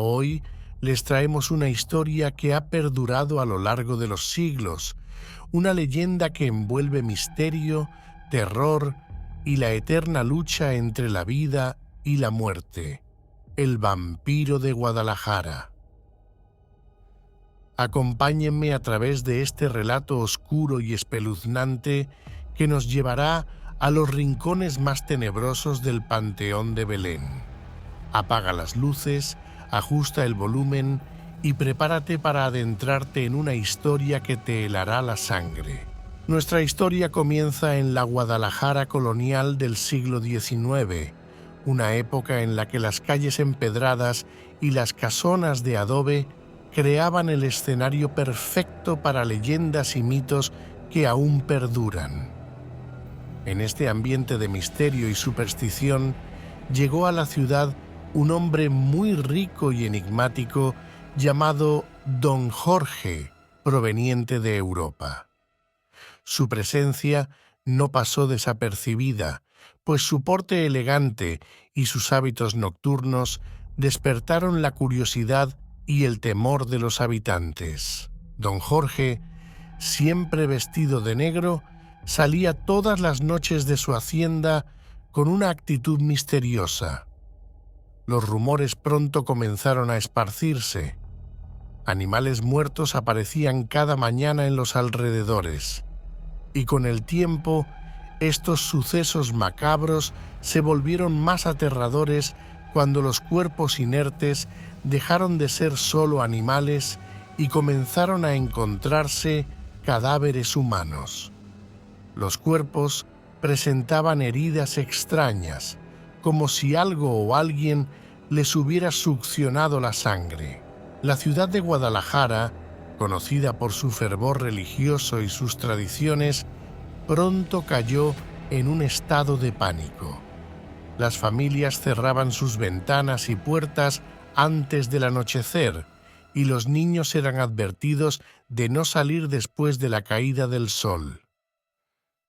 Hoy les traemos una historia que ha perdurado a lo largo de los siglos, una leyenda que envuelve misterio, terror y la eterna lucha entre la vida y la muerte, el vampiro de Guadalajara. Acompáñenme a través de este relato oscuro y espeluznante que nos llevará a los rincones más tenebrosos del Panteón de Belén. Apaga las luces, ajusta el volumen y prepárate para adentrarte en una historia que te helará la sangre. Nuestra historia comienza en la Guadalajara colonial del siglo XIX, una época en la que las calles empedradas y las casonas de adobe creaban el escenario perfecto para leyendas y mitos que aún perduran. En este ambiente de misterio y superstición, llegó a la ciudad un hombre muy rico y enigmático llamado Don Jorge, proveniente de Europa. Su presencia no pasó desapercibida, pues su porte elegante y sus hábitos nocturnos despertaron la curiosidad y el temor de los habitantes. Don Jorge, siempre vestido de negro, salía todas las noches de su hacienda con una actitud misteriosa. Los rumores pronto comenzaron a esparcirse. Animales muertos aparecían cada mañana en los alrededores, y con el tiempo, estos sucesos macabros se volvieron más aterradores cuando los cuerpos inertes dejaron de ser solo animales y comenzaron a encontrarse cadáveres humanos. Los cuerpos presentaban heridas extrañas, como si algo o alguien les hubiera succionado la sangre. La ciudad de Guadalajara, conocida por su fervor religioso y sus tradiciones, pronto cayó en un estado de pánico. Las familias cerraban sus ventanas y puertas antes del anochecer, y los niños eran advertidos de no salir después de la caída del sol.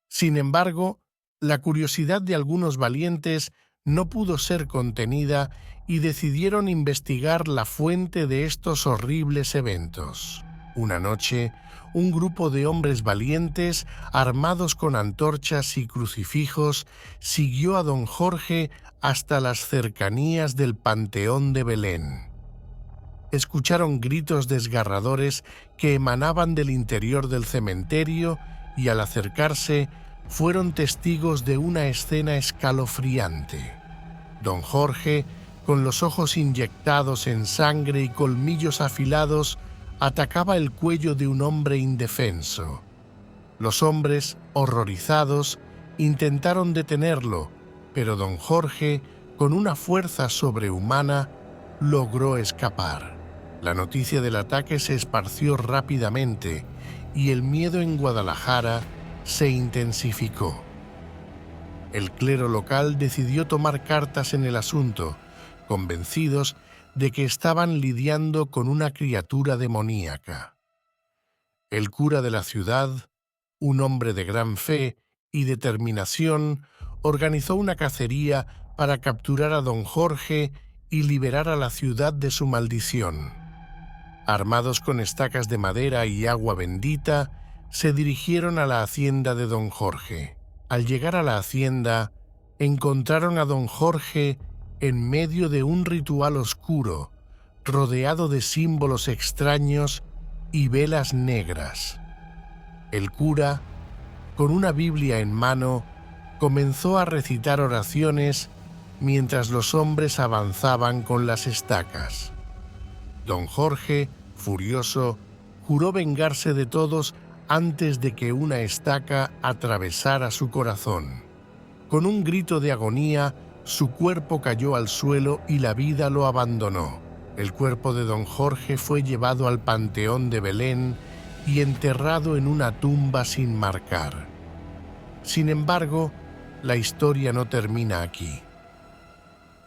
Sin embargo, la curiosidad de algunos valientes no pudo ser contenida y decidieron investigar la fuente de estos horribles eventos. Una noche, un grupo de hombres valientes, armados con antorchas y crucifijos, siguió a don Jorge hasta las cercanías del Panteón de Belén. Escucharon gritos desgarradores que emanaban del interior del cementerio y al acercarse fueron testigos de una escena escalofriante. Don Jorge, con los ojos inyectados en sangre y colmillos afilados, atacaba el cuello de un hombre indefenso. Los hombres, horrorizados, intentaron detenerlo, pero don Jorge, con una fuerza sobrehumana, logró escapar. La noticia del ataque se esparció rápidamente y el miedo en Guadalajara se intensificó. El clero local decidió tomar cartas en el asunto, convencidos de que estaban lidiando con una criatura demoníaca. El cura de la ciudad, un hombre de gran fe y determinación, organizó una cacería para capturar a don Jorge y liberar a la ciudad de su maldición. Armados con estacas de madera y agua bendita, se dirigieron a la hacienda de don Jorge. Al llegar a la hacienda, encontraron a don Jorge en medio de un ritual oscuro, rodeado de símbolos extraños y velas negras. El cura, con una Biblia en mano, comenzó a recitar oraciones mientras los hombres avanzaban con las estacas. Don Jorge, furioso, juró vengarse de todos antes de que una estaca atravesara su corazón. Con un grito de agonía, su cuerpo cayó al suelo y la vida lo abandonó. El cuerpo de don Jorge fue llevado al Panteón de Belén y enterrado en una tumba sin marcar. Sin embargo, la historia no termina aquí.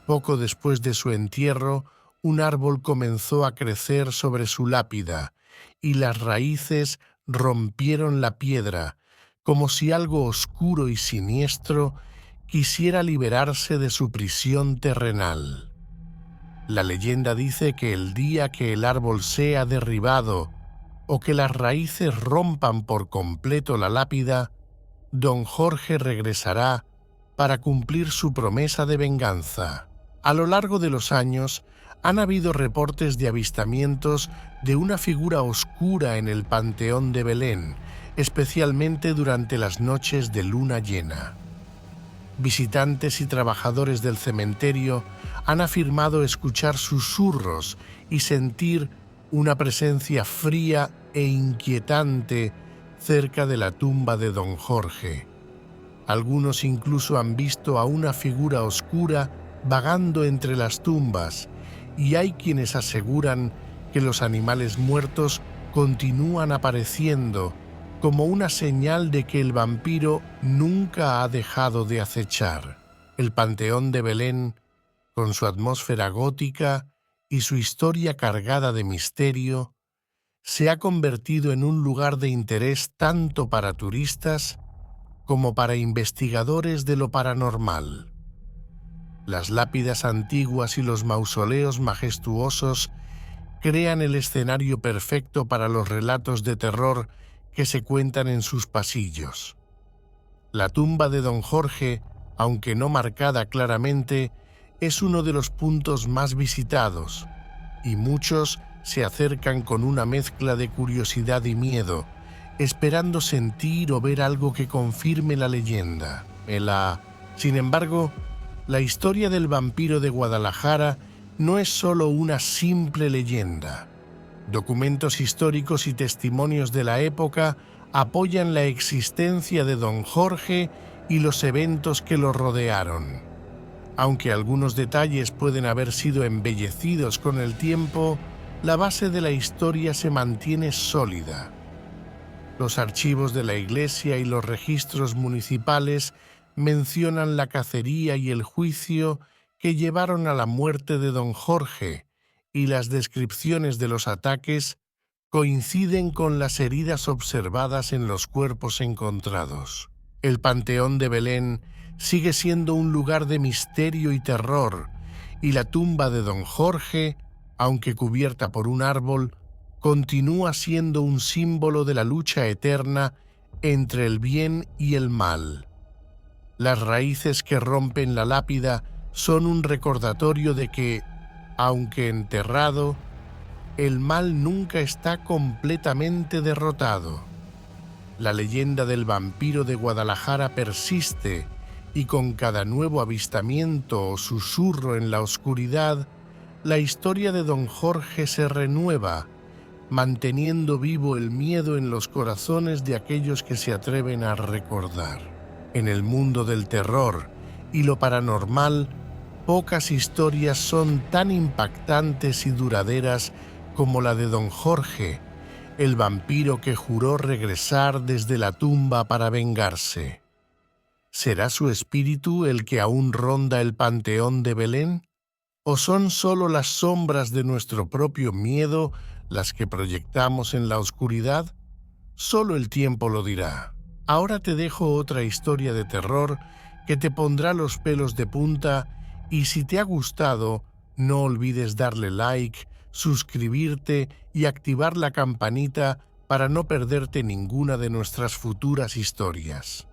Poco después de su entierro, un árbol comenzó a crecer sobre su lápida y las raíces rompieron la piedra, como si algo oscuro y siniestro quisiera liberarse de su prisión terrenal. La leyenda dice que el día que el árbol sea derribado o que las raíces rompan por completo la lápida, don Jorge regresará para cumplir su promesa de venganza. A lo largo de los años, han habido reportes de avistamientos de una figura oscura en el Panteón de Belén, especialmente durante las noches de luna llena. Visitantes y trabajadores del cementerio han afirmado escuchar susurros y sentir una presencia fría e inquietante cerca de la tumba de don Jorge. Algunos incluso han visto a una figura oscura vagando entre las tumbas, y hay quienes aseguran que los animales muertos continúan apareciendo como una señal de que el vampiro nunca ha dejado de acechar. El Panteón de Belén, con su atmósfera gótica y su historia cargada de misterio, se ha convertido en un lugar de interés tanto para turistas como para investigadores de lo paranormal. Las lápidas antiguas y los mausoleos majestuosos crean el escenario perfecto para los relatos de terror que se cuentan en sus pasillos. La tumba de don Jorge, aunque no marcada claramente, es uno de los puntos más visitados, y muchos se acercan con una mezcla de curiosidad y miedo, esperando sentir o ver algo que confirme la leyenda. Sin embargo, la historia del vampiro de Guadalajara no es solo una simple leyenda. Documentos históricos y testimonios de la época apoyan la existencia de don Jorge y los eventos que lo rodearon. Aunque algunos detalles pueden haber sido embellecidos con el tiempo, la base de la historia se mantiene sólida. Los archivos de la iglesia y los registros municipales mencionan la cacería y el juicio que llevaron a la muerte de don Jorge, y las descripciones de los ataques coinciden con las heridas observadas en los cuerpos encontrados. El Panteón de Belén sigue siendo un lugar de misterio y terror, y la tumba de don Jorge, aunque cubierta por un árbol, continúa siendo un símbolo de la lucha eterna entre el bien y el mal. Las raíces que rompen la lápida son un recordatorio de que, aunque enterrado, el mal nunca está completamente derrotado. La leyenda del vampiro de Guadalajara persiste, y con cada nuevo avistamiento o susurro en la oscuridad, la historia de don Jorge se renueva, manteniendo vivo el miedo en los corazones de aquellos que se atreven a recordar. En el mundo del terror y lo paranormal, pocas historias son tan impactantes y duraderas como la de don Jorge, el vampiro que juró regresar desde la tumba para vengarse. ¿Será su espíritu el que aún ronda el Panteón de Belén? ¿O son solo las sombras de nuestro propio miedo las que proyectamos en la oscuridad? Solo el tiempo lo dirá. Ahora te dejo otra historia de terror que te pondrá los pelos de punta, y si te ha gustado, no olvides darle like, suscribirte y activar la campanita para no perderte ninguna de nuestras futuras historias.